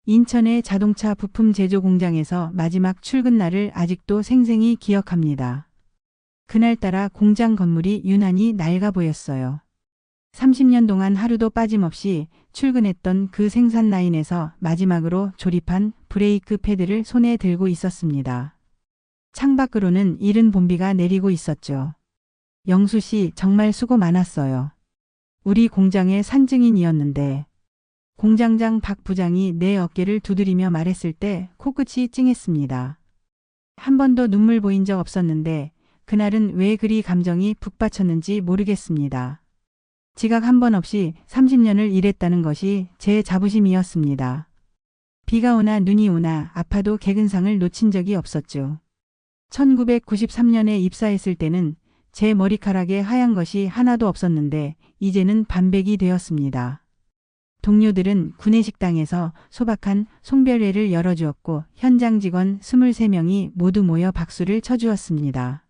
인천의 자동차 부품 제조 공장에서 마지막 출근 날을 아직도 생생히 기억합니다. 그날따라 공장 건물이 유난히 낡아 보였어요. 30년 동안 하루도 빠짐없이 출근했던 그 생산 라인에서 마지막으로 조립한 브레이크 패드를 손에 들고 있었습니다. 창밖으로는 이른 봄비가 내리고 있었죠. 영수 씨 정말 수고 많았어요. 우리 공장의 산증인이었는데. 공장장 박 부장이 내 어깨를 두드리며 말했을 때 코끝이 찡했습니다. 한 번도 눈물 보인 적 없었는데 그날은 왜 그리 감정이 북받쳤는지 모르겠습니다. 지각 한 번 없이 30년을 일했다는 것이 제 자부심이었습니다. 비가 오나 눈이 오나 아파도 개근상을 놓친 적이 없었죠. 1993년에 입사했을 때는 제 머리카락에 하얀 것이 하나도 없었는데 이제는 반백이 되었습니다. 동료들은 구내식당에서 소박한 송별회를 열어주었고 현장 직원 23명이 모두 모여 박수를 쳐주었습니다.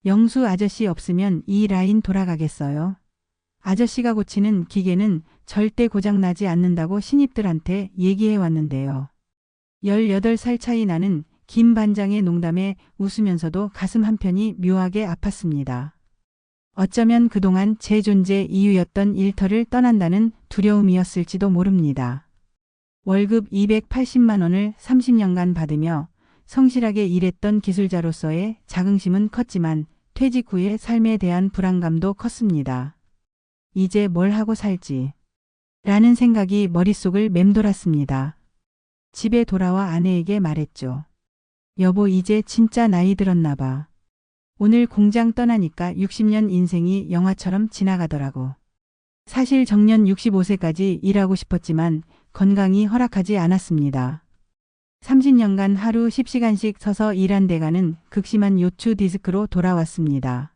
영수 아저씨 없으면 이 라인 돌아가겠어요? 아저씨가 고치는 기계는 절대 고장나지 않는다고 신입들한테 얘기해 왔는데요. 18살 차이 나는 김 반장의 농담에 웃으면서도 가슴 한편이 묘하게 아팠습니다. 어쩌면 그동안 제 존재 이유였던 일터를 떠난다는 두려움이었을지도 모릅니다. 월급 280만 원을 30년간 받으며 성실하게 일했던 기술자로서의 자긍심은 컸지만 퇴직 후의 삶에 대한 불안감도 컸습니다. 이제 뭘 하고 살지? 라는 생각이 머릿속을 맴돌았습니다. 집에 돌아와 아내에게 말했죠. 여보 이제 진짜 나이 들었나 봐. 오늘 공장 떠나니까 60년 인생이 영화처럼 지나가더라고. 사실 정년 65세까지 일하고 싶었지만 건강이 허락하지 않았습니다. 30년간 하루 10시간씩 서서 일한 대가는 극심한 요추 디스크로 돌아왔습니다.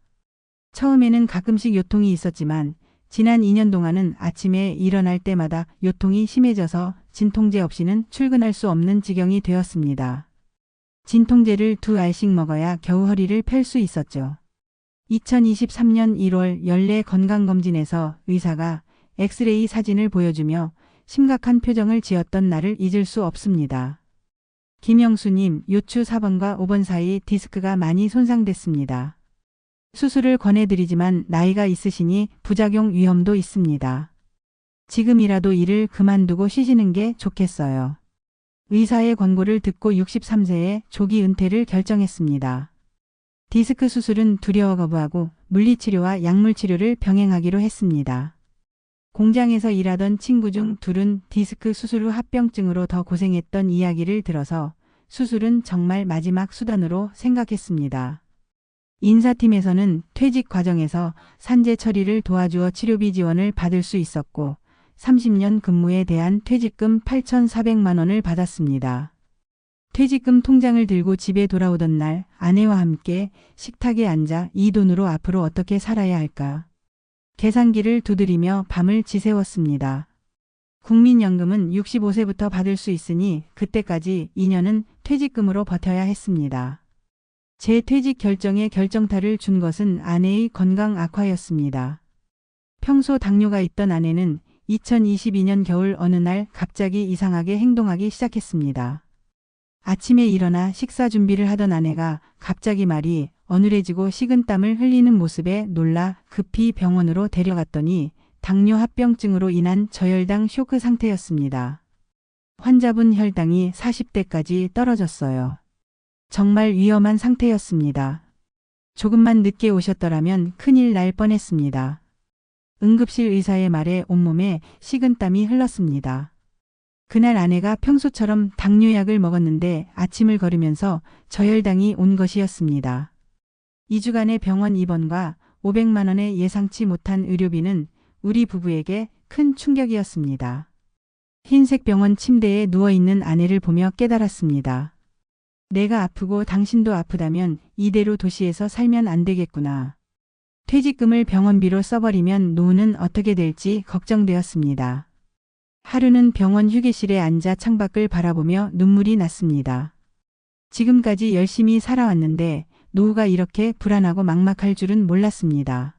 처음에는 가끔씩 요통이 있었지만 지난 2년 동안은 아침에 일어날 때마다 요통이 심해져서 진통제 없이는 출근할 수 없는 지경이 되었습니다. 진통제를 2알씩 먹어야 겨우 허리를 펼 수 있었죠. 2023년 1월 연례 건강검진에서 의사가 엑스레이 사진을 보여주며 심각한 표정을 지었던 날을 잊을 수 없습니다. 김영수님, 요추 4번과 5번 사이 디스크가 많이 손상됐습니다. 수술을 권해드리지만 나이가 있으시니 부작용 위험도 있습니다. 지금이라도 일을 그만두고 쉬시는 게 좋겠어요. 의사의 권고를 듣고 63세에 조기 은퇴를 결정했습니다. 디스크 수술은 두려워 거부하고 물리치료와 약물치료를 병행하기로 했습니다. 공장에서 일하던 친구 중 둘은 디스크 수술 후 합병증으로 더 고생했던 이야기를 들어서 수술은 정말 마지막 수단으로 생각했습니다. 인사팀에서는 퇴직 과정에서 산재 처리를 도와주어 치료비 지원을 받을 수 있었고 30년 근무에 대한 퇴직금 8,400만 원을 받았습니다. 퇴직금 통장을 들고 집에 돌아오던 날 아내와 함께 식탁에 앉아 이 돈으로 앞으로 어떻게 살아야 할까? 계산기를 두드리며 밤을 지새웠습니다. 국민연금은 65세부터 받을 수 있으니 그때까지 2년은 퇴직금으로 버텨야 했습니다. 제 퇴직 결정에 결정타를 준 것은 아내의 건강 악화였습니다. 평소 당뇨가 있던 아내는 2022년 겨울 어느 날 갑자기 이상하게 행동하기 시작했습니다. 아침에 일어나 식사 준비를 하던 아내가 갑자기 말이 어눌해지고 식은땀을 흘리는 모습에 놀라 급히 병원으로 데려갔더니 당뇨 합병증으로 인한 저혈당 쇼크 상태였습니다. 환자분 혈당이 40대까지 떨어졌어요. 정말 위험한 상태였습니다. 조금만 늦게 오셨더라면 큰일 날 뻔했습니다. 응급실 의사의 말에 온몸에 식은땀이 흘렀습니다. 그날 아내가 평소처럼 당뇨약을 먹었는데 아침을 걸으면서 저혈당이 온 것이었습니다. 2주간의 병원 입원과 500만 원의 예상치 못한 의료비는 우리 부부에게 큰 충격이었습니다. 흰색 병원 침대에 누워있는 아내를 보며 깨달았습니다. 내가 아프고 당신도 아프다면 이대로 도시에서 살면 안 되겠구나. 퇴직금을 병원비로 써버리면 노후는 어떻게 될지 걱정되었습니다. 하루는 병원 휴게실에 앉아 창밖을 바라보며 눈물이 났습니다. 지금까지 열심히 살아왔는데 노후가 이렇게 불안하고 막막할 줄은 몰랐습니다.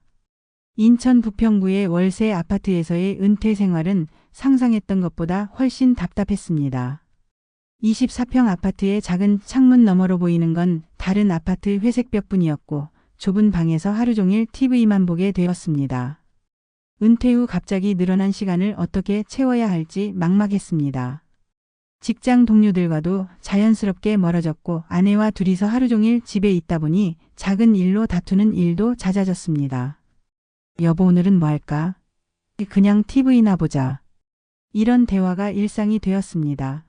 인천 부평구의 월세 아파트에서의 은퇴 생활은 상상했던 것보다 훨씬 답답했습니다. 24평 아파트의 작은 창문 너머로 보이는 건 다른 아파트 회색벽뿐이었고 좁은 방에서 하루 종일 TV만 보게 되었습니다. 은퇴 후 갑자기 늘어난 시간을 어떻게 채워야 할지 막막했습니다. 직장 동료들과도 자연스럽게 멀어졌고 아내와 둘이서 하루 종일 집에 있다 보니 작은 일로 다투는 일도 잦아졌습니다. 여보, 오늘은 뭐 할까? 그냥 TV나 보자. 이런 대화가 일상이 되었습니다.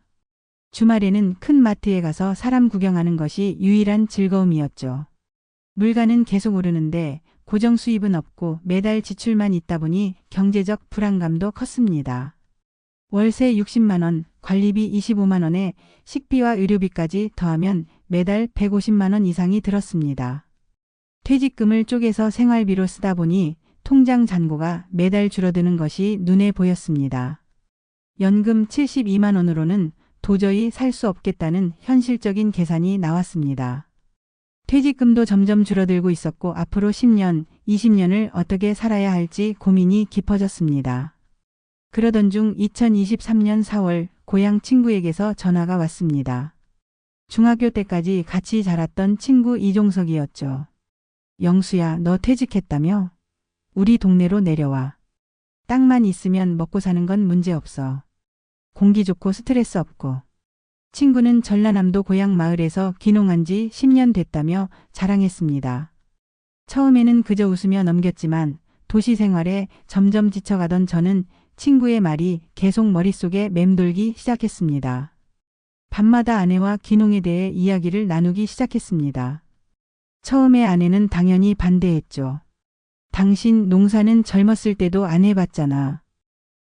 주말에는 큰 마트에 가서 사람 구경하는 것이 유일한 즐거움이었죠. 물가는 계속 오르는데 고정 수입은 없고 매달 지출만 있다 보니 경제적 불안감도 컸습니다. 월세 60만 원, 관리비 25만 원에 식비와 의료비까지 더하면 매달 150만 원 이상이 들었습니다. 퇴직금을 쪼개서 생활비로 쓰다 보니 통장 잔고가 매달 줄어드는 것이 눈에 보였습니다. 연금 72만 원으로는 도저히 살 수 없겠다는 현실적인 계산이 나왔습니다. 퇴직금도 점점 줄어들고 있었고 앞으로 10년, 20년을 어떻게 살아야 할지 고민이 깊어졌습니다. 그러던 중 2023년 4월 고향 친구에게서 전화가 왔습니다. 중학교 때까지 같이 자랐던 친구 이종석이었죠. 영수야, 너 퇴직했다며? 우리 동네로 내려와. 땅만 있으면 먹고 사는 건 문제 없어. 공기 좋고 스트레스 없고. 친구는 전라남도 고향 마을에서 귀농한 지 10년 됐다며 자랑했습니다. 처음에는 그저 웃으며 넘겼지만 도시 생활에 점점 지쳐가던 저는 친구의 말이 계속 머릿속에 맴돌기 시작했습니다. 밤마다 아내와 귀농에 대해 이야기를 나누기 시작했습니다. 처음에 아내는 당연히 반대했죠. 당신 농사는 젊었을 때도 안 해봤잖아.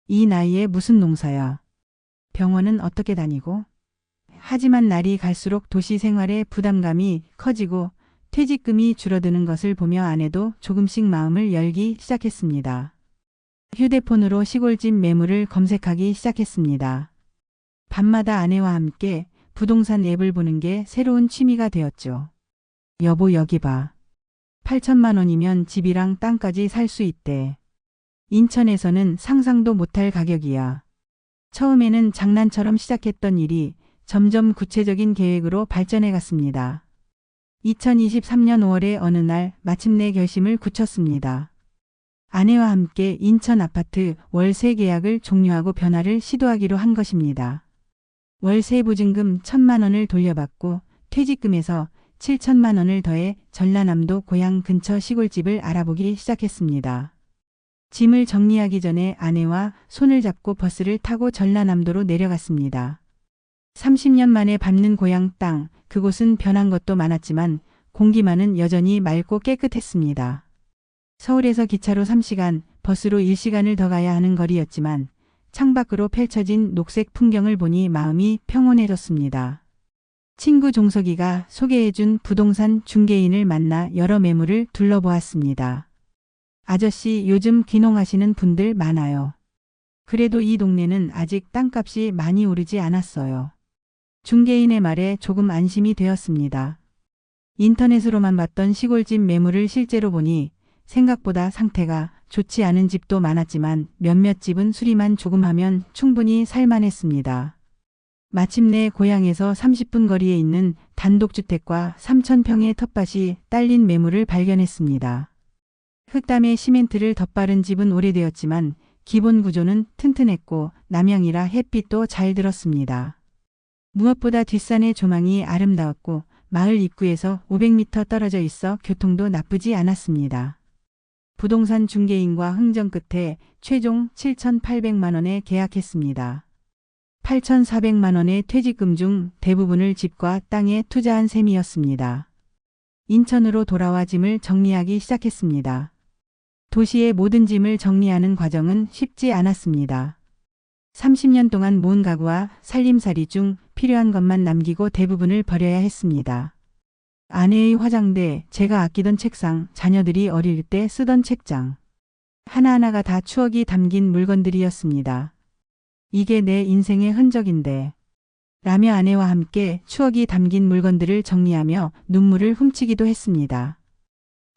이 나이에 무슨 농사야. 병원은 어떻게 다니고? 하지만 날이 갈수록 도시 생활의 부담감이 커지고 퇴직금이 줄어드는 것을 보며 아내도 조금씩 마음을 열기 시작했습니다. 휴대폰으로 시골집 매물을 검색하기 시작했습니다. 밤마다 아내와 함께 부동산 앱을 보는 게 새로운 취미가 되었죠. 여보, 여기 봐. 8천만 원이면 집이랑 땅까지 살 수 있대. 인천에서는 상상도 못할 가격이야. 처음에는 장난처럼 시작했던 일이 점점 구체적인 계획으로 발전해 갔습니다. 2023년 5월의 어느 날 마침내 결심을 굳혔습니다. 아내와 함께 인천 아파트 월세 계약을 종료하고 변화를 시도하기로 한 것입니다. 월세 보증금 1,000만 원을 돌려받고 퇴직금에서 7천만 원을 더해 전라남도 고향 근처 시골집을 알아보기 시작했습니다. 짐을 정리하기 전에 아내와 손을 잡고 버스를 타고 전라남도로 내려갔습니다. 30년 만에 밟는 고향 땅, 그곳은 변한 것도 많았지만 공기만은 여전히 맑고 깨끗했습니다. 서울에서 기차로 3시간, 버스로 1시간을 더 가야 하는 거리였지만 창밖으로 펼쳐진 녹색 풍경을 보니 마음이 평온해졌습니다. 친구 종석이가 소개해준 부동산 중개인을 만나 여러 매물을 둘러보았습니다. 아저씨, 요즘 귀농하시는 분들 많아요. 그래도 이 동네는 아직 땅값이 많이 오르지 않았어요. 중개인의 말에 조금 안심이 되었습니다. 인터넷으로만 봤던 시골집 매물을 실제로 보니 생각보다 상태가 좋지 않은 집도 많았지만 몇몇 집은 수리만 조금 하면 충분히 살만했습니다. 마침내 고향에서 30분 거리에 있는 단독주택과 3,000평의 텃밭이 딸린 매물을 발견했습니다. 흙담에 시멘트를 덧바른 집은 오래되었지만 기본 구조는 튼튼했고 남향이라 햇빛도 잘 들었습니다. 무엇보다 뒷산의 조망이 아름다웠고 마을 입구에서 500m 떨어져 있어 교통도 나쁘지 않았습니다. 부동산 중개인과 흥정 끝에 최종 7,800만 원에 계약했습니다. 8,400만 원의 퇴직금 중 대부분을 집과 땅에 투자한 셈이었습니다. 인천으로 돌아와 짐을 정리하기 시작했습니다. 도시의 모든 짐을 정리하는 과정은 쉽지 않았습니다. 30년 동안 모은 가구와 살림살이 중 필요한 것만 남기고 대부분을 버려야 했습니다. 아내의 화장대, 제가 아끼던 책상, 자녀들이 어릴 때 쓰던 책장. 하나하나가 다 추억이 담긴 물건들이었습니다. 이게 내 인생의 흔적인데. 라며 아내와 함께 추억이 담긴 물건들을 정리하며 눈물을 훔치기도 했습니다.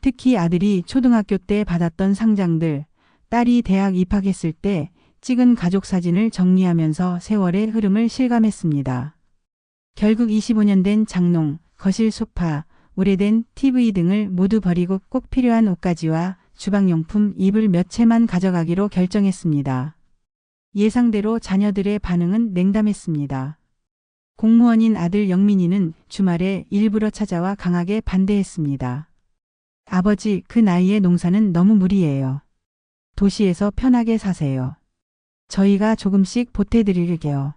특히 아들이 초등학교 때 받았던 상장들, 딸이 대학 입학했을 때 찍은 가족 사진을 정리하면서 세월의 흐름을 실감했습니다. 결국 25년 된 장롱, 거실 소파, 오래된 TV 등을 모두 버리고 꼭 필요한 옷가지와 주방용품, 이불 몇 채만 가져가기로 결정했습니다. 예상대로 자녀들의 반응은 냉담했습니다. 공무원인 아들 영민이는 주말에 일부러 찾아와 강하게 반대했습니다. 아버지, 그 나이에 농사는 너무 무리예요. 도시에서 편하게 사세요. 저희가 조금씩 보태드릴게요.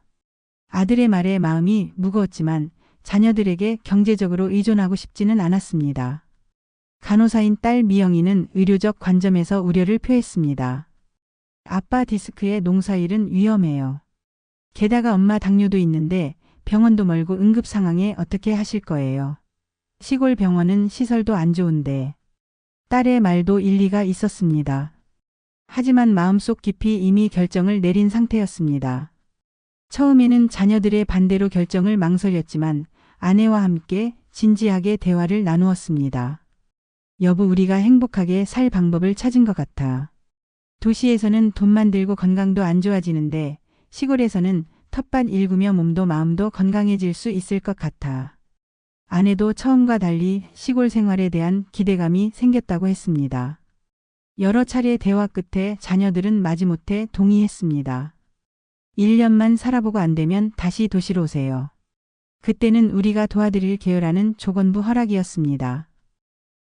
아들의 말에 마음이 무거웠지만 자녀들에게 경제적으로 의존하고 싶지는 않았습니다. 간호사인 딸 미영이는 의료적 관점에서 우려를 표했습니다. 아빠 디스크의 농사일은 위험해요. 게다가 엄마 당뇨도 있는데 병원도 멀고 응급 상황에 어떻게 하실 거예요. 시골 병원은 시설도 안 좋은데. 딸의 말도 일리가 있었습니다. 하지만 마음속 깊이 이미 결정을 내린 상태였습니다. 처음에는 자녀들의 반대로 결정을 망설였지만 아내와 함께 진지하게 대화를 나누었습니다. 여보, 우리가 행복하게 살 방법을 찾은 것 같아. 도시에서는 돈만 들고 건강도 안 좋아지는데 시골에서는 텃밭 일구며 몸도 마음도 건강해질 수 있을 것 같아. 아내도 처음과 달리 시골 생활에 대한 기대감이 생겼다고 했습니다. 여러 차례 대화 끝에 자녀들은 마지못해 동의했습니다. 1년만 살아보고 안 되면 다시 도시로 오세요. 그때는 우리가 도와드릴게요라는 조건부 허락이었습니다.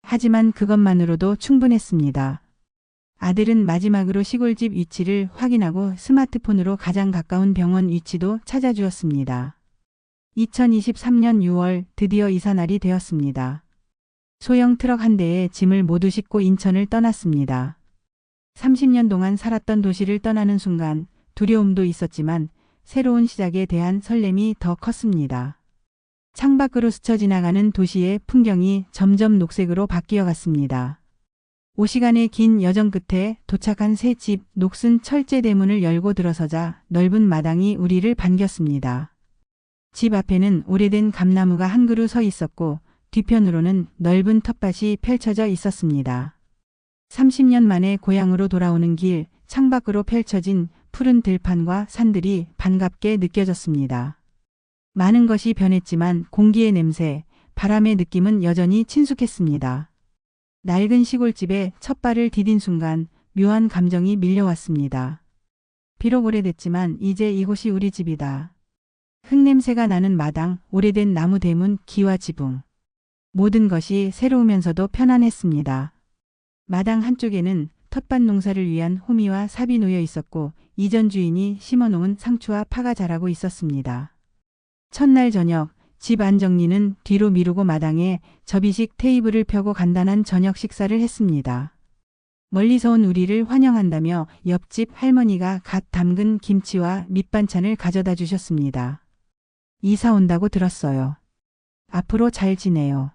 하지만 그것만으로도 충분했습니다. 아들은 마지막으로 시골집 위치를 확인하고 스마트폰으로 가장 가까운 병원 위치도 찾아주었습니다. 2023년 6월 드디어 이사날이 되었습니다. 소형 트럭 한 대에 짐을 모두 싣고 인천을 떠났습니다. 30년 동안 살았던 도시를 떠나는 순간 두려움도 있었지만 새로운 시작에 대한 설렘이 더 컸습니다. 창밖으로 스쳐 지나가는 도시의 풍경이 점점 녹색으로 바뀌어 갔습니다. 5시간의 긴 여정 끝에 도착한 새 집, 녹슨 철제 대문을 열고 들어서자 넓은 마당이 우리를 반겼습니다. 집 앞에는 오래된 감나무가 한 그루 서 있었고 뒤편으로는 넓은 텃밭이 펼쳐져 있었습니다. 30년 만에 고향으로 돌아오는 길, 창밖으로 펼쳐진 푸른 들판과 산들이 반갑게 느껴졌습니다. 많은 것이 변했지만 공기의 냄새, 바람의 느낌은 여전히 친숙했습니다. 낡은 시골집에 첫 발을 디딘 순간 묘한 감정이 밀려왔습니다. 비록 오래됐지만 이제 이곳이 우리 집이다. 흙냄새가 나는 마당, 오래된 나무 대문, 기와 지붕. 모든 것이 새로우면서도 편안했습니다. 마당 한쪽에는 텃밭 농사를 위한 호미와 삽이 놓여 있었고 이전 주인이 심어놓은 상추와 파가 자라고 있었습니다. 첫날 저녁, 집 안 정리는 뒤로 미루고 마당에 접이식 테이블을 펴고 간단한 저녁 식사를 했습니다. 멀리서 온 우리를 환영한다며 옆집 할머니가 갓 담근 김치와 밑반찬을 가져다 주셨습니다. 이사 온다고 들었어요. 앞으로 잘 지내요.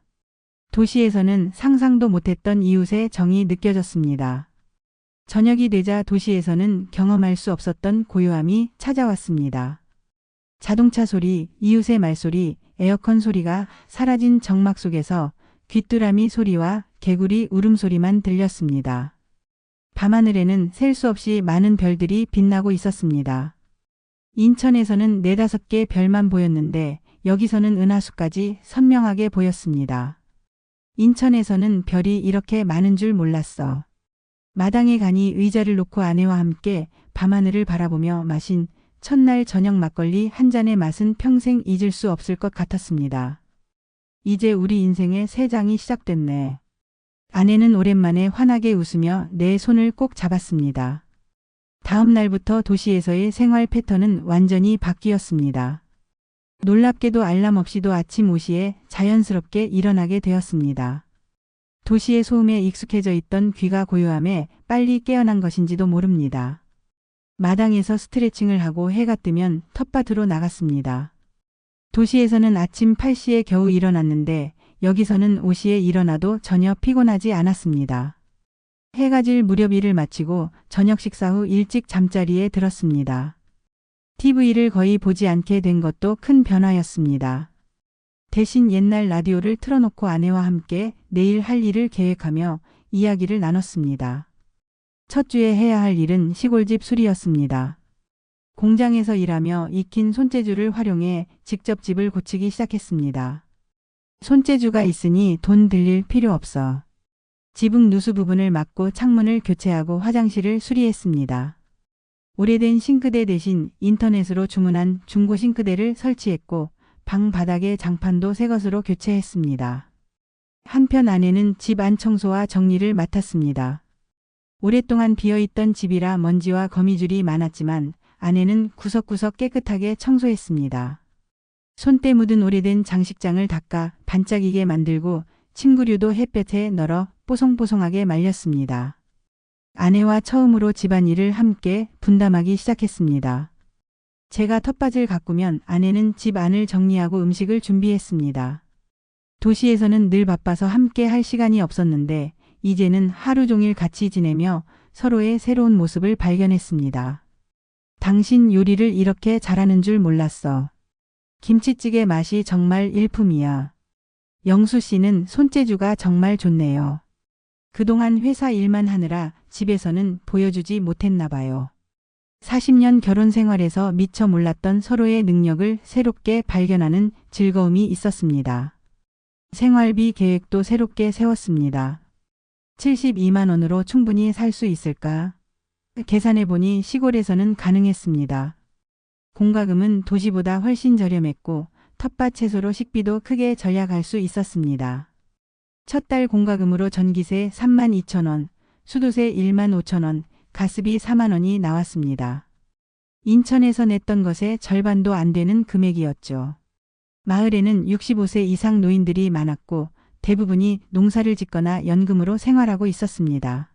도시에서는 상상도 못했던 이웃의 정이 느껴졌습니다. 저녁이 되자 도시에서는 경험할 수 없었던 고요함이 찾아왔습니다. 자동차 소리, 이웃의 말소리, 에어컨 소리가 사라진 정막 속에서 귀뚜라미 소리와 개구리 울음소리만 들렸습니다. 밤하늘에는 셀 수 없이 많은 별들이 빛나고 있었습니다. 인천에서는 4-5개 별만 보였는데 여기서는 은하수까지 선명하게 보였습니다. 인천에서는 별이 이렇게 많은 줄 몰랐어. 마당에 가니 의자를 놓고 아내와 함께 밤하늘을 바라보며 마신 첫날 저녁 막걸리 한 잔의 맛은 평생 잊을 수 없을 것 같았습니다. 이제 우리 인생의 새 장이 시작됐네. 아내는 오랜만에 환하게 웃으며 내 손을 꼭 잡았습니다. 다음 날부터 도시에서의 생활 패턴은 완전히 바뀌었습니다. 놀랍게도 알람 없이도 아침 5시에 자연스럽게 일어나게 되었습니다. 도시의 소음에 익숙해져 있던 귀가 고요함에 빨리 깨어난 것인지도 모릅니다. 마당에서 스트레칭을 하고 해가 뜨면 텃밭으로 나갔습니다. 도시에서는 아침 8시에 겨우 일어났는데 여기서는 5시에 일어나도 전혀 피곤하지 않았습니다. 해가 질 무렵 일을 마치고 저녁 식사 후 일찍 잠자리에 들었습니다. TV를 거의 보지 않게 된 것도 큰 변화였습니다. 대신 옛날 라디오를 틀어놓고 아내와 함께 내일 할 일을 계획하며 이야기를 나눴습니다. 첫 주에 해야 할 일은 시골집 수리였습니다. 공장에서 일하며 익힌 손재주를 활용해 직접 집을 고치기 시작했습니다. 손재주가 있으니 돈 들일 필요 없어. 지붕 누수 부분을 막고 창문을 교체하고 화장실을 수리했습니다. 오래된 싱크대 대신 인터넷으로 주문한 중고 싱크대를 설치했고 방 바닥의 장판도 새 것으로 교체했습니다. 한편 아내는 집 안 청소와 정리를 맡았습니다. 오랫동안 비어있던 집이라 먼지와 거미줄이 많았지만 아내는 구석구석 깨끗하게 청소했습니다. 손때 묻은 오래된 장식장을 닦아 반짝이게 만들고 침구류도 햇볕에 널어 뽀송뽀송하게 말렸습니다. 아내와 처음으로 집안일을 함께 분담하기 시작했습니다. 제가 텃밭을 가꾸면 아내는 집 안을 정리하고 음식을 준비했습니다. 도시에서는 늘 바빠서 함께 할 시간이 없었는데 이제는 하루 종일 같이 지내며 서로의 새로운 모습을 발견했습니다. 당신 요리를 이렇게 잘하는 줄 몰랐어. 김치찌개 맛이 정말 일품이야. 영수 씨는 손재주가 정말 좋네요. 그동안 회사 일만 하느라 집에서는 보여주지 못했나 봐요. 40년 결혼 생활에서 미처 몰랐던 서로의 능력을 새롭게 발견하는 즐거움이 있었습니다. 생활비 계획도 새롭게 세웠습니다. 72만 원으로 충분히 살 수 있을까? 계산해보니 시골에서는 가능했습니다. 공과금은 도시보다 훨씬 저렴했고 텃밭 채소로 식비도 크게 절약할 수 있었습니다. 첫 달 공과금으로 전기세 32,000원, 수도세 15,000원, 가스비 4만 원이 나왔습니다. 인천에서 냈던 것의 절반도 안 되는 금액이었죠. 마을에는 65세 이상 노인들이 많았고 대부분이 농사를 짓거나 연금으로 생활하고 있었습니다.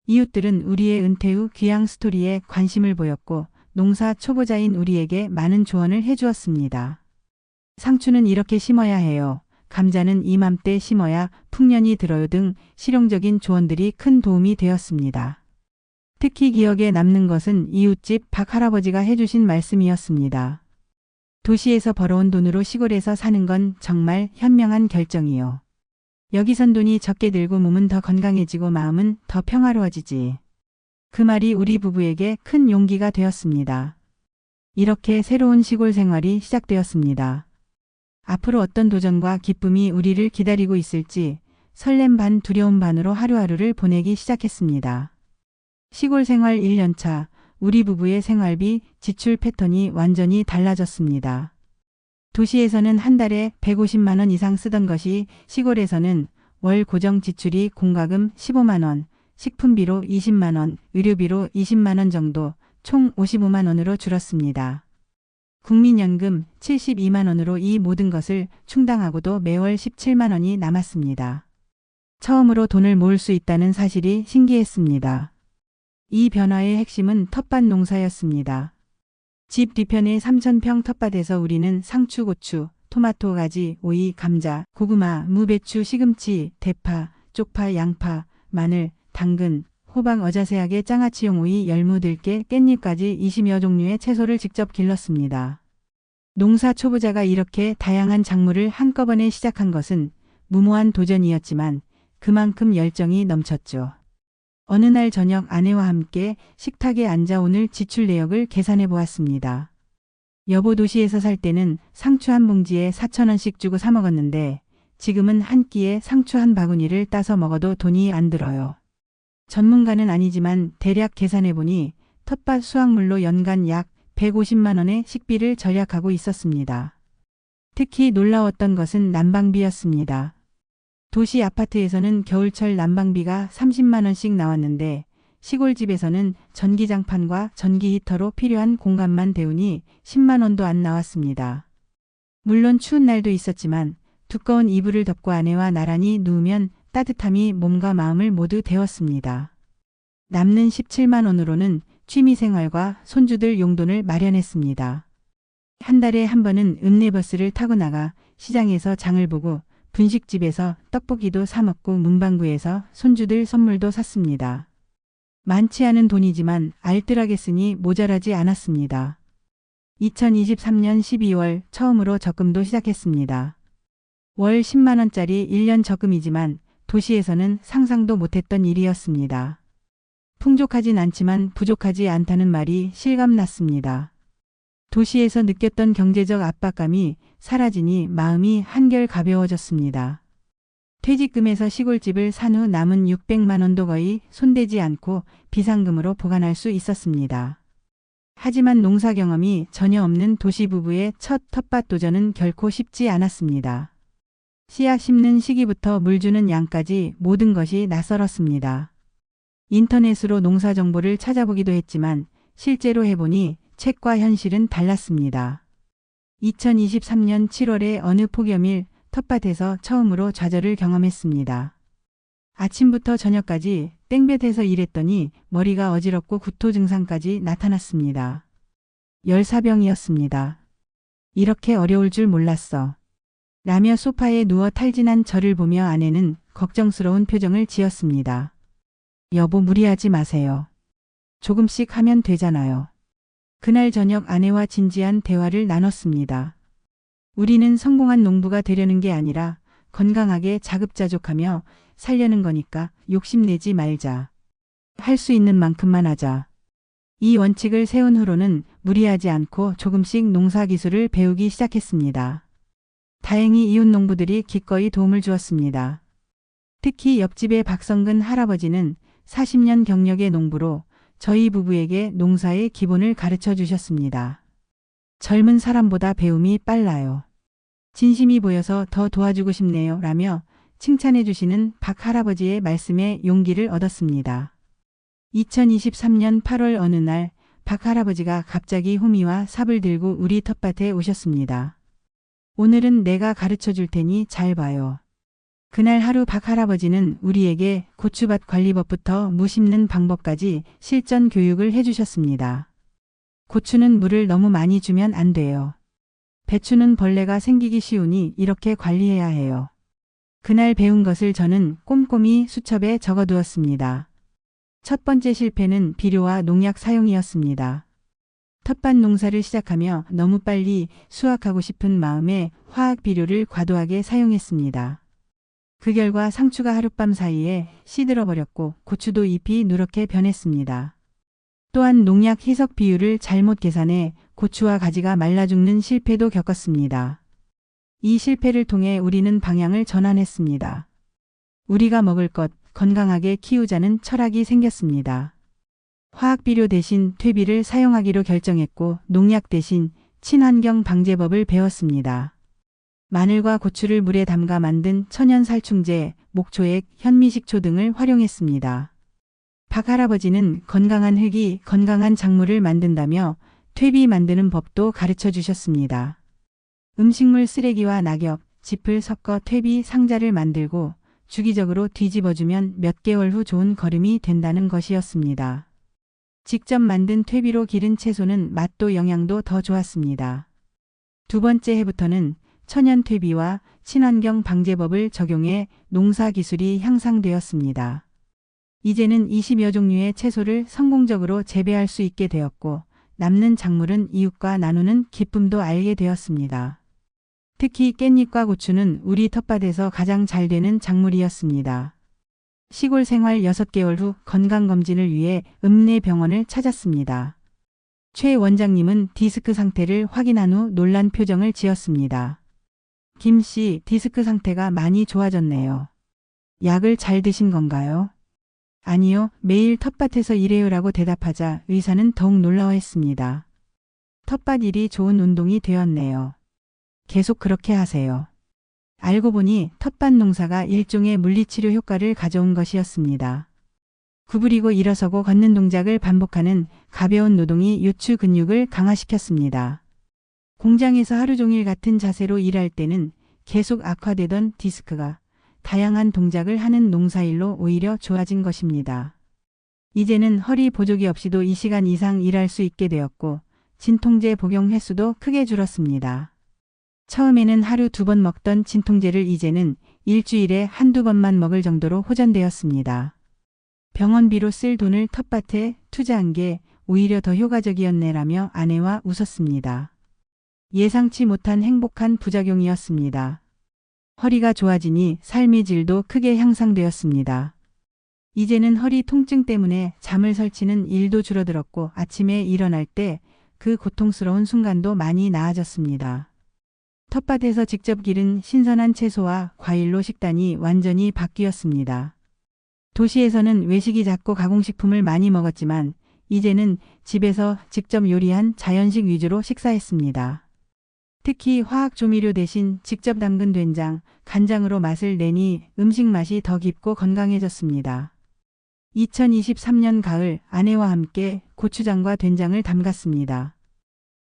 이웃들은 우리의 은퇴 후 귀향 스토리에 관심을 보였고 농사 초보자인 우리에게 많은 조언을 해주었습니다. 상추는 이렇게 심어야 해요. 감자는 이맘때 심어야 풍년이 들어요 등 실용적인 조언들이 큰 도움이 되었습니다. 특히 기억에 남는 것은 이웃집 박 할아버지가 해주신 말씀이었습니다. 도시에서 벌어온 돈으로 시골에서 사는 건 정말 현명한 결정이요. 여기선 돈이 적게 들고 몸은 더 건강해지고 마음은 더 평화로워지지. 그 말이 우리 부부에게 큰 용기가 되었습니다. 이렇게 새로운 시골 생활이 시작되었습니다. 앞으로 어떤 도전과 기쁨이 우리를 기다리고 있을지 설렘 반 두려움 반으로 하루하루를 보내기 시작했습니다. 시골 생활 1년차, 우리 부부의 생활비 지출 패턴이 완전히 달라졌습니다. 도시에서는 한 달에 150만 원 이상 쓰던 것이 시골에서는 월 고정 지출이 공과금 15만 원, 식품비로 20만 원, 의료비로 20만 원 정도 총 55만 원으로 줄었습니다. 국민연금 72만 원으로 이 모든 것을 충당하고도 매월 17만 원이 남았습니다. 처음으로 돈을 모을 수 있다는 사실이 신기했습니다. 이 변화의 핵심은 텃밭 농사였습니다. 집 뒤편의 3,000평 텃밭에서 우리는 상추, 고추, 토마토, 가지, 오이, 감자, 고구마, 무, 배추, 시금치, 대파, 쪽파, 양파, 마늘, 당근, 호박, 어자세하게 장아찌용 오이, 열무, 들깨, 깻잎까지 20여 종류의 채소를 직접 길렀습니다. 농사 초보자가 이렇게 다양한 작물을 한꺼번에 시작한 것은 무모한 도전이었지만 그만큼 열정이 넘쳤죠. 어느 날 저녁 아내와 함께 식탁에 앉아 오늘 지출 내역을 계산해 보았습니다. 여보 도시에서 살 때는 상추 한 봉지에 4,000원씩 주고 사 먹었는데 지금은 한 끼에 상추 한 바구니를 따서 먹어도 돈이 안 들어요. 전문가는 아니지만 대략 계산해 보니 텃밭 수확물로 연간 약 150만 원의 식비를 절약하고 있었습니다. 특히 놀라웠던 것은 난방비였습니다. 도시 아파트에서는 겨울철 난방비가 30만 원씩 나왔는데 시골집에서는 전기장판과 전기 히터로 필요한 공간만 데우니 10만 원도 안 나왔습니다. 물론 추운 날도 있었지만 두꺼운 이불을 덮고 아내와 나란히 누우면 따뜻함이 몸과 마음을 모두 데웠습니다. 남는 17만 원으로는 취미생활과 손주들 용돈을 마련했습니다. 한 달에 한 번은 읍내버스를 타고 나가 시장에서 장을 보고 분식집에서 떡볶이도 사 먹고 문방구에서 손주들 선물도 샀습니다. 많지 않은 돈이지만 알뜰하게 쓰니 모자라지 않았습니다. 2023년 12월 처음으로 적금도 시작했습니다. 월 10만 원짜리 1년 적금이지만 도시에서는 상상도 못했던 일이었습니다. 풍족하진 않지만 부족하지 않다는 말이 실감났습니다. 도시에서 느꼈던 경제적 압박감이 사라지니 마음이 한결 가벼워졌습니다. 퇴직금에서 시골집을 산 후 남은 600만 원도 거의 손대지 않고 비상금으로 보관할 수 있었습니다. 하지만 농사 경험이 전혀 없는 도시 부부의 첫 텃밭 도전은 결코 쉽지 않았습니다. 씨앗 심는 시기부터 물 주는 양까지 모든 것이 낯설었습니다. 인터넷으로 농사 정보를 찾아보기도 했지만 실제로 해보니 책과 현실은 달랐습니다. 2023년 7월의 어느 폭염일 텃밭에서 처음으로 좌절을 경험했습니다. 아침부터 저녁까지 땡볕에서 일했더니 머리가 어지럽고 구토 증상까지 나타났습니다. 열사병이었습니다. 이렇게 어려울 줄 몰랐어. 라며 소파에 누워 탈진한 저를 보며 아내는 걱정스러운 표정을 지었습니다. 여보, 무리하지 마세요. 조금씩 하면 되잖아요. 그날 저녁 아내와 진지한 대화를 나눴습니다. 우리는 성공한 농부가 되려는 게 아니라 건강하게 자급자족하며 살려는 거니까 욕심내지 말자. 할 수 있는 만큼만 하자. 이 원칙을 세운 후로는 무리하지 않고 조금씩 농사 기술을 배우기 시작했습니다. 다행히 이웃 농부들이 기꺼이 도움을 주었습니다. 특히 옆집의 박성근 할아버지는 40년 경력의 농부로 저희 부부에게 농사의 기본을 가르쳐 주셨습니다. 젊은 사람보다 배움이 빨라요. 진심이 보여서 더 도와주고 싶네요. 라며 칭찬해 주시는 박 할아버지의 말씀에 용기를 얻었습니다. 2023년 8월 어느 날 박 할아버지가 갑자기 호미와 삽을 들고 우리 텃밭에 오셨습니다. 오늘은 내가 가르쳐 줄 테니 잘 봐요. 그날 하루 박 할아버지는 우리에게 고추밭 관리법부터 무 심는 방법까지 실전 교육을 해주셨습니다. 고추는 물을 너무 많이 주면 안 돼요. 배추는 벌레가 생기기 쉬우니 이렇게 관리해야 해요. 그날 배운 것을 저는 꼼꼼히 수첩에 적어두었습니다. 첫 번째 실패는 비료와 농약 사용이었습니다. 텃밭 농사를 시작하며 너무 빨리 수확하고 싶은 마음에 화학 비료를 과도하게 사용했습니다. 그 결과 상추가 하룻밤 사이에 시들어버렸고 고추도 잎이 누렇게 변했습니다. 또한 농약 희석 비율을 잘못 계산해 고추와 가지가 말라 죽는 실패도 겪었습니다. 이 실패를 통해 우리는 방향을 전환했습니다. 우리가 먹을 것, 건강하게 키우자는 철학이 생겼습니다. 화학 비료 대신 퇴비를 사용하기로 결정했고 농약 대신 친환경 방제법을 배웠습니다. 마늘과 고추를 물에 담가 만든 천연 살충제, 목초액, 현미식초 등을 활용했습니다. 박 할아버지는 건강한 흙이 건강한 작물을 만든다며 퇴비 만드는 법도 가르쳐 주셨습니다. 음식물 쓰레기와 낙엽, 짚을 섞어 퇴비 상자를 만들고 주기적으로 뒤집어주면 몇 개월 후 좋은 거름이 된다는 것이었습니다. 직접 만든 퇴비로 기른 채소는 맛도 영양도 더 좋았습니다. 두 번째 해부터는 천연 퇴비와 친환경 방제법을 적용해 농사 기술이 향상되었습니다. 이제는 20여 종류의 채소를 성공적으로 재배할 수 있게 되었고 남는 작물은 이웃과 나누는 기쁨도 알게 되었습니다. 특히 깻잎과 고추는 우리 텃밭에서 가장 잘 되는 작물이었습니다. 시골 생활 6개월 후 건강검진을 위해 읍내병원을 찾았습니다. 최 원장님은 디스크 상태를 확인한 후 놀란 표정을 지었습니다. 김 씨, 디스크 상태가 많이 좋아졌네요. 약을 잘 드신 건가요? 아니요, 매일 텃밭에서 일해요라고 대답하자 의사는 더욱 놀라워했습니다. 텃밭 일이 좋은 운동이 되었네요. 계속 그렇게 하세요. 알고 보니 텃밭 농사가 일종의 물리치료 효과를 가져온 것이었습니다. 구부리고 일어서고 걷는 동작을 반복하는 가벼운 노동이 요추 근육을 강화시켰습니다. 공장에서 하루 종일 같은 자세로 일할 때는 계속 악화되던 디스크가 다양한 동작을 하는 농사일로 오히려 좋아진 것입니다. 이제는 허리 보조기 없이도 2시간 이상 일할 수 있게 되었고 진통제 복용 횟수도 크게 줄었습니다. 처음에는 하루 2번 먹던 진통제를 이제는 일주일에 한두 번만 먹을 정도로 호전되었습니다. 병원비로 쓸 돈을 텃밭에 투자한 게 오히려 더 효과적이었네라며 아내와 웃었습니다. 예상치 못한 행복한 부작용이었습니다. 허리가 좋아지니 삶의 질도 크게 향상되었습니다. 이제는 허리 통증 때문에 잠을 설치는 일도 줄어들었고 아침에 일어날 때 그 고통스러운 순간도 많이 나아졌습니다. 텃밭에서 직접 기른 신선한 채소와 과일로 식단이 완전히 바뀌었습니다. 도시에서는 외식이 작고 가공식품을 많이 먹었지만 이제는 집에서 직접 요리한 자연식 위주로 식사했습니다. 특히 화학 조미료 대신 직접 담근 된장, 간장으로 맛을 내니 음식 맛이 더 깊고 건강해졌습니다. 2023년 가을 아내와 함께 고추장과 된장을 담갔습니다.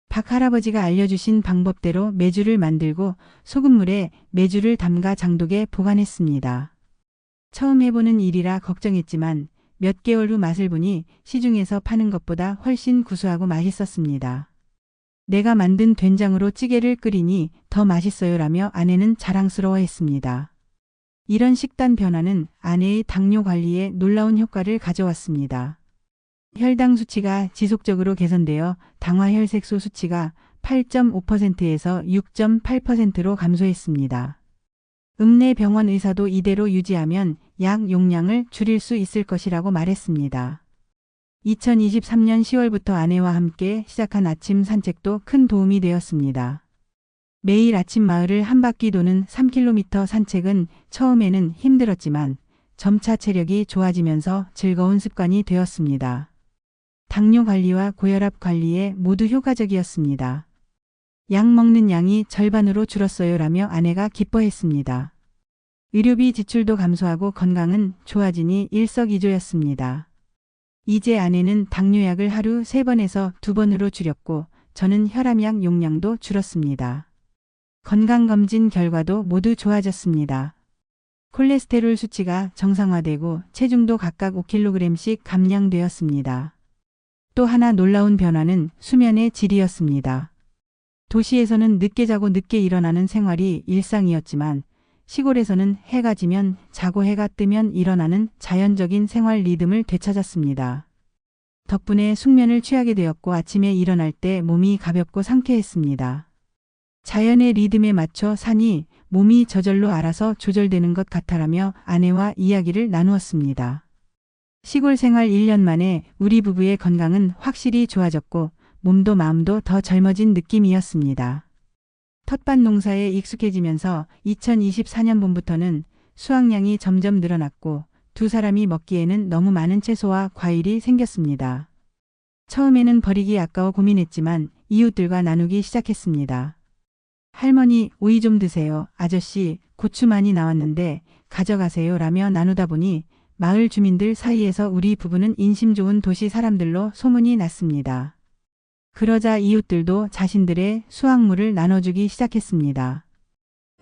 박 할아버지가 알려주신 방법대로 메주를 만들고 소금물에 메주를 담가 장독에 보관했습니다. 처음 해보는 일이라 걱정했지만 몇 개월 후 맛을 보니 시중에서 파는 것보다 훨씬 구수하고 맛있었습니다. 내가 만든 된장으로 찌개를 끓이니 더 맛있어요라며 아내는 자랑스러워했습니다. 이런 식단 변화는 아내의 당뇨 관리에 놀라운 효과를 가져왔습니다. 혈당 수치가 지속적으로 개선되어 당화혈색소 수치가 8.5%에서 6.8%로 감소했습니다. 읍내 병원 의사도 이대로 유지하면 약 용량을 줄일 수 있을 것이라고 말했습니다. 2023년 10월부터 아내와 함께 시작한 아침 산책도 큰 도움이 되었습니다. 매일 아침 마을을 한 바퀴 도는 3km 산책은 처음에는 힘들었지만 점차 체력이 좋아지면서 즐거운 습관이 되었습니다. 당뇨 관리와 고혈압 관리에 모두 효과적이었습니다. 약 먹는 양이 절반으로 줄었어요라며 아내가 기뻐했습니다. 의료비 지출도 감소하고 건강은 좋아지니 일석이조였습니다. 이제 아내는 당뇨약을 하루 3번에서 2번으로 줄였고 저는 혈압약 용량도 줄었습니다. 건강검진 결과도 모두 좋아졌습니다. 콜레스테롤 수치가 정상화되고 체중도 각각 5kg씩 감량되었습니다. 또 하나 놀라운 변화는 수면의 질이었습니다. 도시에서는 늦게 자고 늦게 일어나는 생활이 일상이었지만 시골에서는 해가 지면 자고 해가 뜨면 일어나는 자연적인 생활 리듬을 되찾았습니다. 덕분에 숙면을 취하게 되었고 아침에 일어날 때 몸이 가볍고 상쾌했습니다. 자연의 리듬에 맞춰 사니 몸이 저절로 알아서 조절되는 것 같아라며 아내와 이야기를 나누었습니다. 시골 생활 1년 만에 우리 부부의 건강은 확실히 좋아졌고 몸도 마음도 더 젊어진 느낌이었습니다. 텃밭 농사에 익숙해지면서 2024년 봄부터는 수확량이 점점 늘어났고 두 사람이 먹기에는 너무 많은 채소와 과일이 생겼습니다. 처음에는 버리기 아까워 고민했지만 이웃들과 나누기 시작했습니다. 할머니, 오이 좀 드세요. 아저씨, 고추 많이 나왔는데 가져가세요. 라며 나누다 보니 마을 주민들 사이에서 우리 부부는 인심 좋은 도시 사람들로 소문이 났습니다. 그러자 이웃들도 자신들의 수확물을 나눠주기 시작했습니다.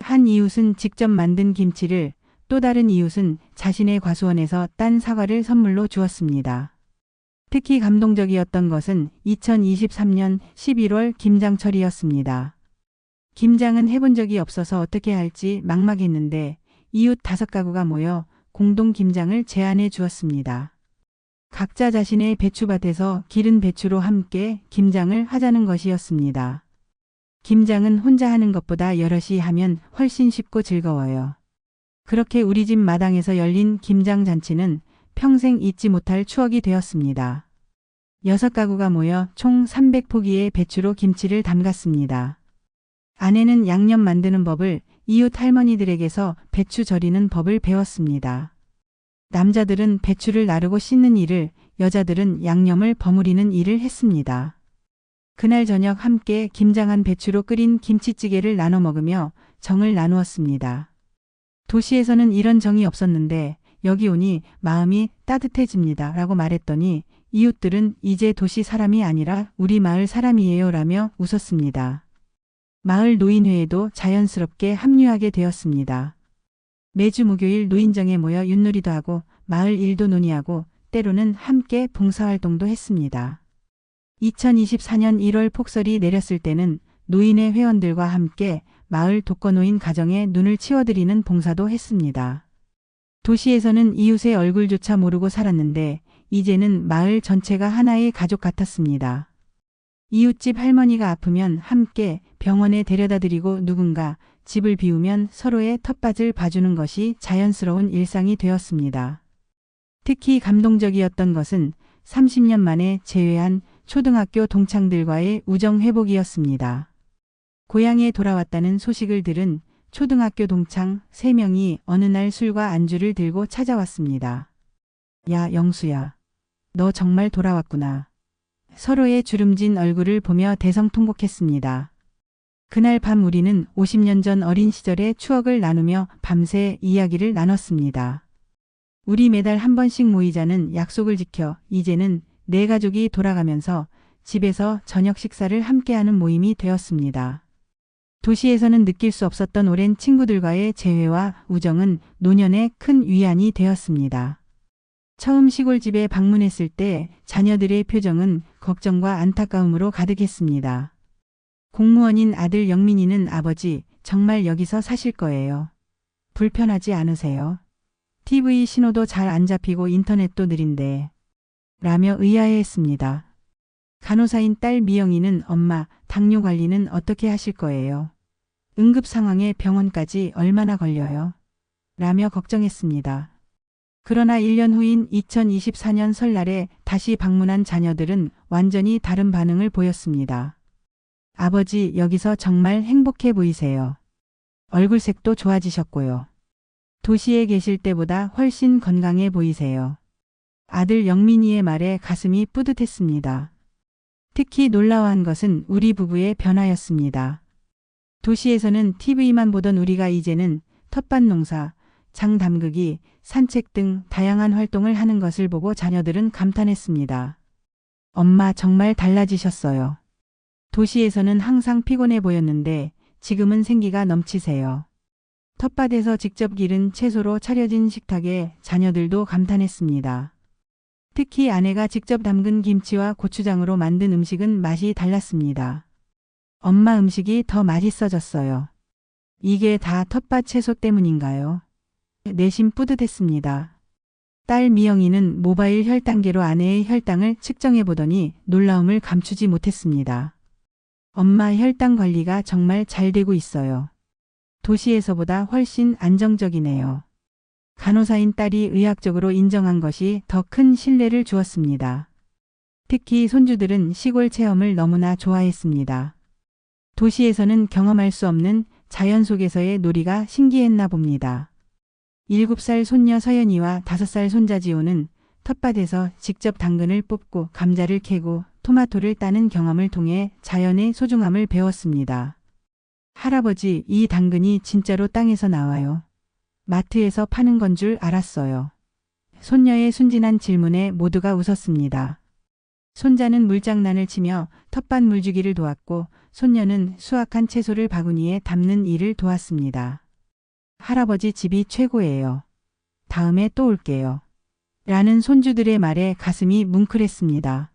한 이웃은 직접 만든 김치를, 또 다른 이웃은 자신의 과수원에서 딴 사과를 선물로 주었습니다. 특히 감동적이었던 것은 2023년 11월 김장철이었습니다. 김장은 해본 적이 없어서 어떻게 할지 막막했는데 이웃 5가구가 모여 공동 김장을 제안해 주었습니다. 각자 자신의 배추밭에서 기른 배추로 함께 김장을 하자는 것이었습니다. 김장은 혼자 하는 것보다 여럿이 하면 훨씬 쉽고 즐거워요. 그렇게 우리 집 마당에서 열린 김장 잔치는 평생 잊지 못할 추억이 되었습니다. 6가구가 모여 총 300포기의 배추로 김치를 담갔습니다. 아내는 양념 만드는 법을, 이웃 할머니들에게서 배추 절이는 법을 배웠습니다. 남자들은 배추를 나르고 씻는 일을, 여자들은 양념을 버무리는 일을 했습니다. 그날 저녁 함께 김장한 배추로 끓인 김치찌개를 나눠 먹으며 정을 나누었습니다. 도시에서는 이런 정이 없었는데 여기 오니 마음이 따뜻해집니다. 라고 말했더니 이웃들은 이제 도시 사람이 아니라 우리 마을 사람이에요. 라며 웃었습니다. 마을 노인회에도 자연스럽게 합류하게 되었습니다. 매주 목요일 노인정에 모여 윷놀이도 하고 마을 일도 논의하고 때로는 함께 봉사활동도 했습니다. 2024년 1월 폭설이 내렸을 때는 노인회 회원들과 함께 마을 독거노인 가정에 눈을 치워드리는 봉사도 했습니다. 도시에서는 이웃의 얼굴조차 모르고 살았는데 이제는 마을 전체가 하나의 가족 같았습니다. 이웃집 할머니가 아프면 함께 병원에 데려다 드리고 누군가 집을 비우면 서로의 텃밭을 봐주는 것이 자연스러운 일상이 되었습니다. 특히 감동적이었던 것은 30년 만에 재회한 초등학교 동창들과의 우정 회복이었습니다. 고향에 돌아왔다는 소식을 들은 초등학교 동창 3명이 어느 날 술과 안주를 들고 찾아왔습니다. 야, 영수야. 너 정말 돌아왔구나. 서로의 주름진 얼굴을 보며 대성통곡했습니다. 그날 밤 우리는 50년 전 어린 시절의 추억을 나누며 밤새 이야기를 나눴습니다. 우리 매달 한 번씩 모이자는 약속을 지켜 이제는 내 가족이 돌아가면서 집에서 저녁 식사를 함께하는 모임이 되었습니다. 도시에서는 느낄 수 없었던 오랜 친구들과의 재회와 우정은 노년의 큰 위안이 되었습니다. 처음 시골집에 방문했을 때 자녀들의 표정은 걱정과 안타까움으로 가득했습니다. 공무원인 아들 영민이는 아버지, 정말 여기서 사실 거예요. 불편하지 않으세요? TV 신호도 잘 안 잡히고 인터넷도 느린데. 라며 의아해했습니다. 간호사인 딸 미영이는 엄마, 당뇨 관리는 어떻게 하실 거예요? 응급 상황에 병원까지 얼마나 걸려요? 라며 걱정했습니다. 그러나 1년 후인 2024년 설날에 다시 방문한 자녀들은 완전히 다른 반응을 보였습니다. 아버지, 여기서 정말 행복해 보이세요. 얼굴색도 좋아지셨고요. 도시에 계실 때보다 훨씬 건강해 보이세요. 아들 영민이의 말에 가슴이 뿌듯했습니다. 특히 놀라워한 것은 우리 부부의 변화였습니다. 도시에서는 TV만 보던 우리가 이제는 텃밭 농사, 장 담그기, 산책 등 다양한 활동을 하는 것을 보고 자녀들은 감탄했습니다. 엄마 정말 달라지셨어요. 도시에서는 항상 피곤해 보였는데 지금은 생기가 넘치세요. 텃밭에서 직접 기른 채소로 차려진 식탁에 자녀들도 감탄했습니다. 특히 아내가 직접 담근 김치와 고추장으로 만든 음식은 맛이 달랐습니다. 엄마 음식이 더 맛있어졌어요. 이게 다 텃밭 채소 때문인가요? 내심 뿌듯했습니다. 딸 미영이는 모바일 혈당계로 아내의 혈당을 측정해 보더니 놀라움을 감추지 못했습니다. 엄마 혈당 관리가 정말 잘 되고 있어요. 도시에서보다 훨씬 안정적이네요. 간호사인 딸이 의학적으로 인정한 것이 더 큰 신뢰를 주었습니다. 특히 손주들은 시골 체험을 너무나 좋아했습니다. 도시에서는 경험할 수 없는 자연 속에서의 놀이가 신기했나 봅니다. 7살 손녀 서연이와 5살 손자 지호는 텃밭에서 직접 당근을 뽑고 감자를 캐고 토마토를 따는 경험을 통해 자연의 소중함을 배웠습니다. 할아버지, 이 당근이 진짜로 땅에서 나와요. 마트에서 파는 건 줄 알았어요. 손녀의 순진한 질문에 모두가 웃었습니다. 손자는 물장난을 치며 텃밭 물주기를 도왔고 손녀는 수확한 채소를 바구니에 담는 일을 도왔습니다. 할아버지 집이 최고예요. 다음에 또 올게요. 라는 손주들의 말에 가슴이 뭉클했습니다.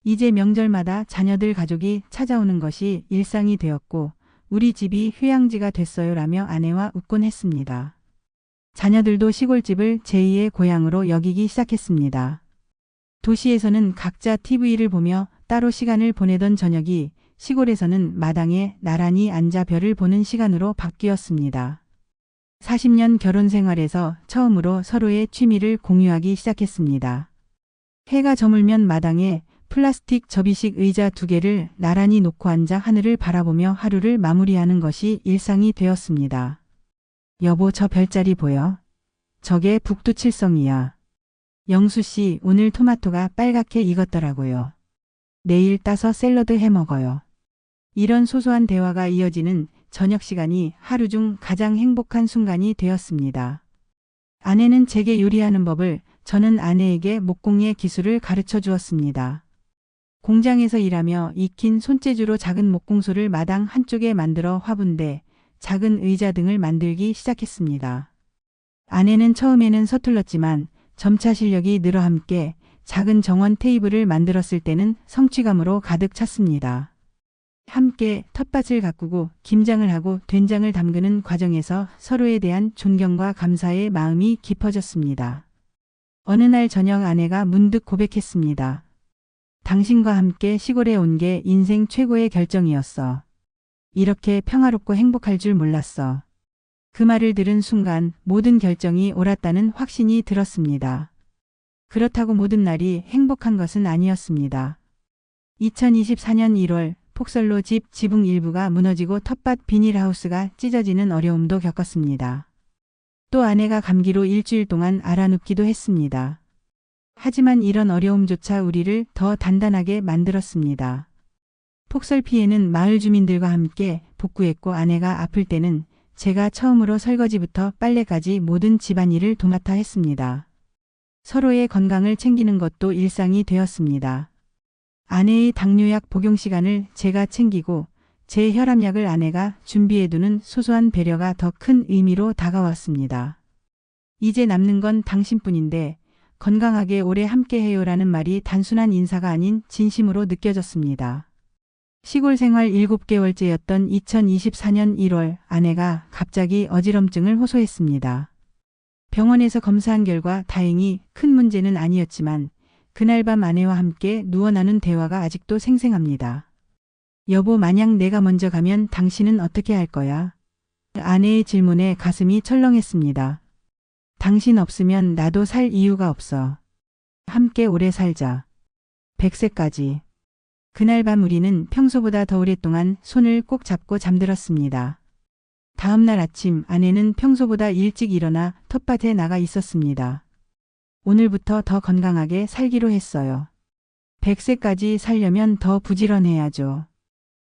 이제 명절마다 자녀들 가족이 찾아오는 것이 일상이 되었고 우리 집이 휴양지가 됐어요 라며 아내와 웃곤 했습니다. 자녀들도 시골집을 제2의 고향으로 여기기 시작했습니다. 도시에서는 각자 TV를 보며 따로 시간을 보내던 저녁이 시골에서는 마당에 나란히 앉아 별을 보는 시간으로 바뀌었습니다. 40년 결혼 생활에서 처음으로 서로의 취미를 공유하기 시작했습니다. 해가 저물면 마당에 플라스틱 접이식 의자 2개를 나란히 놓고 앉아 하늘을 바라보며 하루를 마무리하는 것이 일상이 되었습니다. 여보, 저 별자리 보여? 저게 북두칠성이야. 영수 씨, 오늘 토마토가 빨갛게 익었더라고요. 내일 따서 샐러드 해 먹어요. 이런 소소한 대화가 이어지는 저녁 시간이 하루 중 가장 행복한 순간이 되었습니다. 아내는 제게 요리하는 법을, 저는 아내에게 목공의 기술을 가르쳐 주었습니다. 공장에서 일하며 익힌 손재주로 작은 목공소를 마당 한쪽에 만들어 화분대, 작은 의자 등을 만들기 시작했습니다. 아내는 처음에는 서툴렀지만 점차 실력이 늘어 함께 작은 정원 테이블을 만들었을 때는 성취감으로 가득 찼습니다. 함께 텃밭을 가꾸고 김장을 하고 된장을 담그는 과정에서 서로에 대한 존경과 감사의 마음이 깊어졌습니다. 어느 날 저녁 아내가 문득 고백했습니다. 당신과 함께 시골에 온 게 인생 최고의 결정이었어. 이렇게 평화롭고 행복할 줄 몰랐어. 그 말을 들은 순간 모든 결정이 옳았다는 확신이 들었습니다. 그렇다고 모든 날이 행복한 것은 아니었습니다. 2024년 1월 폭설로 집 지붕 일부가 무너지고 텃밭 비닐하우스가 찢어지는 어려움도 겪었습니다. 또 아내가 감기로 일주일 동안 앓아눕기도 했습니다. 하지만 이런 어려움조차 우리를 더 단단하게 만들었습니다. 폭설 피해는 마을 주민들과 함께 복구했고 아내가 아플 때는 제가 처음으로 설거지부터 빨래까지 모든 집안일을 도맡아 했습니다. 서로의 건강을 챙기는 것도 일상이 되었습니다. 아내의 당뇨약 복용 시간을 제가 챙기고 제 혈압약을 아내가 준비해두는 소소한 배려가 더 큰 의미로 다가왔습니다. 이제 남는 건 당신뿐인데 건강하게 오래 함께해요라는 말이 단순한 인사가 아닌 진심으로 느껴졌습니다. 시골 생활 7개월째였던 2024년 1월 아내가 갑자기 어지럼증을 호소했습니다. 병원에서 검사한 결과 다행히 큰 문제는 아니었지만 그날 밤 아내와 함께 누워 나눈 대화가 아직도 생생합니다. 여보, 만약 내가 먼저 가면 당신은 어떻게 할 거야? 아내의 질문에 가슴이 철렁했습니다. 당신 없으면 나도 살 이유가 없어. 함께 오래 살자. 100세까지. 그날 밤 우리는 평소보다 더 오랫동안 손을 꼭 잡고 잠들었습니다. 다음 날 아침 아내는 평소보다 일찍 일어나 텃밭에 나가 있었습니다. 오늘부터 더 건강하게 살기로 했어요. 100세까지 살려면 더 부지런해야죠.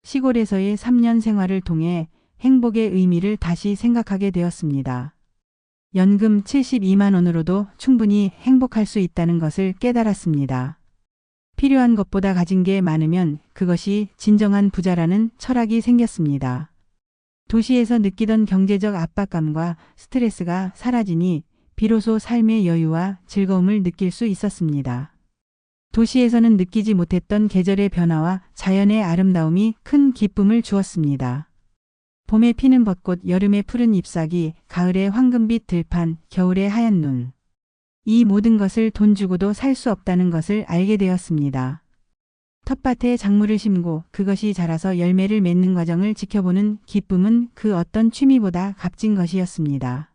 시골에서의 3년 생활을 통해 행복의 의미를 다시 생각하게 되었습니다. 연금 72만 원으로도 충분히 행복할 수 있다는 것을 깨달았습니다. 필요한 것보다 가진 게 많으면 그것이 진정한 부자라는 철학이 생겼습니다. 도시에서 느끼던 경제적 압박감과 스트레스가 사라지니 비로소 삶의 여유와 즐거움을 느낄 수 있었습니다. 도시에서는 느끼지 못했던 계절의 변화와 자연의 아름다움이 큰 기쁨을 주었습니다. 봄에 피는 벚꽃, 여름의 푸른 잎사귀, 가을의 황금빛 들판, 겨울의 하얀 눈. 이 모든 것을 돈 주고도 살 수 없다는 것을 알게 되었습니다. 텃밭에 작물을 심고 그것이 자라서 열매를 맺는 과정을 지켜보는 기쁨은 그 어떤 취미보다 값진 것이었습니다.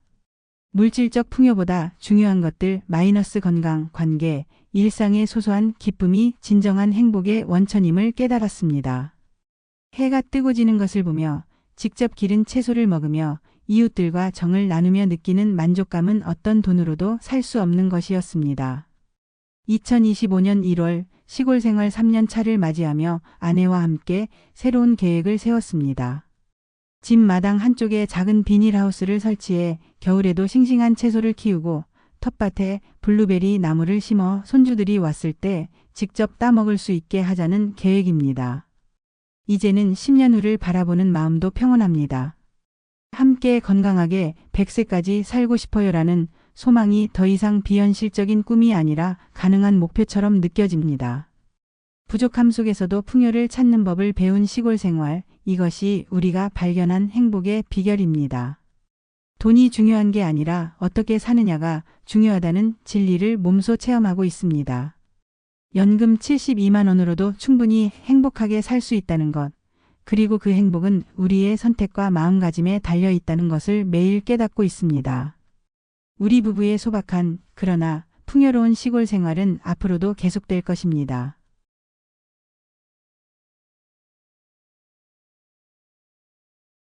물질적 풍요보다 중요한 것들, 마이너스 건강, 관계, 일상의 소소한 기쁨이 진정한 행복의 원천임을 깨달았습니다. 해가 뜨고 지는 것을 보며 직접 기른 채소를 먹으며 이웃들과 정을 나누며 느끼는 만족감은 어떤 돈으로도 살 수 없는 것이었습니다. 2025년 1월 시골 생활 3년 차를 맞이하며 아내와 함께 새로운 계획을 세웠습니다. 집 마당 한쪽에 작은 비닐하우스를 설치해 겨울에도 싱싱한 채소를 키우고 텃밭에 블루베리 나무를 심어 손주들이 왔을 때 직접 따먹을 수 있게 하자는 계획입니다. 이제는 10년 후를 바라보는 마음도 평온합니다. 함께 건강하게 100세까지 살고 싶어요라는 소망이 더 이상 비현실적인 꿈이 아니라 가능한 목표처럼 느껴집니다. 부족함 속에서도 풍요를 찾는 법을 배운 시골 생활, 이것이 우리가 발견한 행복의 비결입니다. 돈이 중요한 게 아니라 어떻게 사느냐가 중요하다는 진리를 몸소 체험하고 있습니다. 연금 72만 원으로도 충분히 행복하게 살 수 있다는 것, 그리고 그 행복은 우리의 선택과 마음가짐에 달려 있다는 것을 매일 깨닫고 있습니다. 우리 부부의 소박한 그러나 풍요로운 시골 생활은 앞으로도 계속될 것입니다.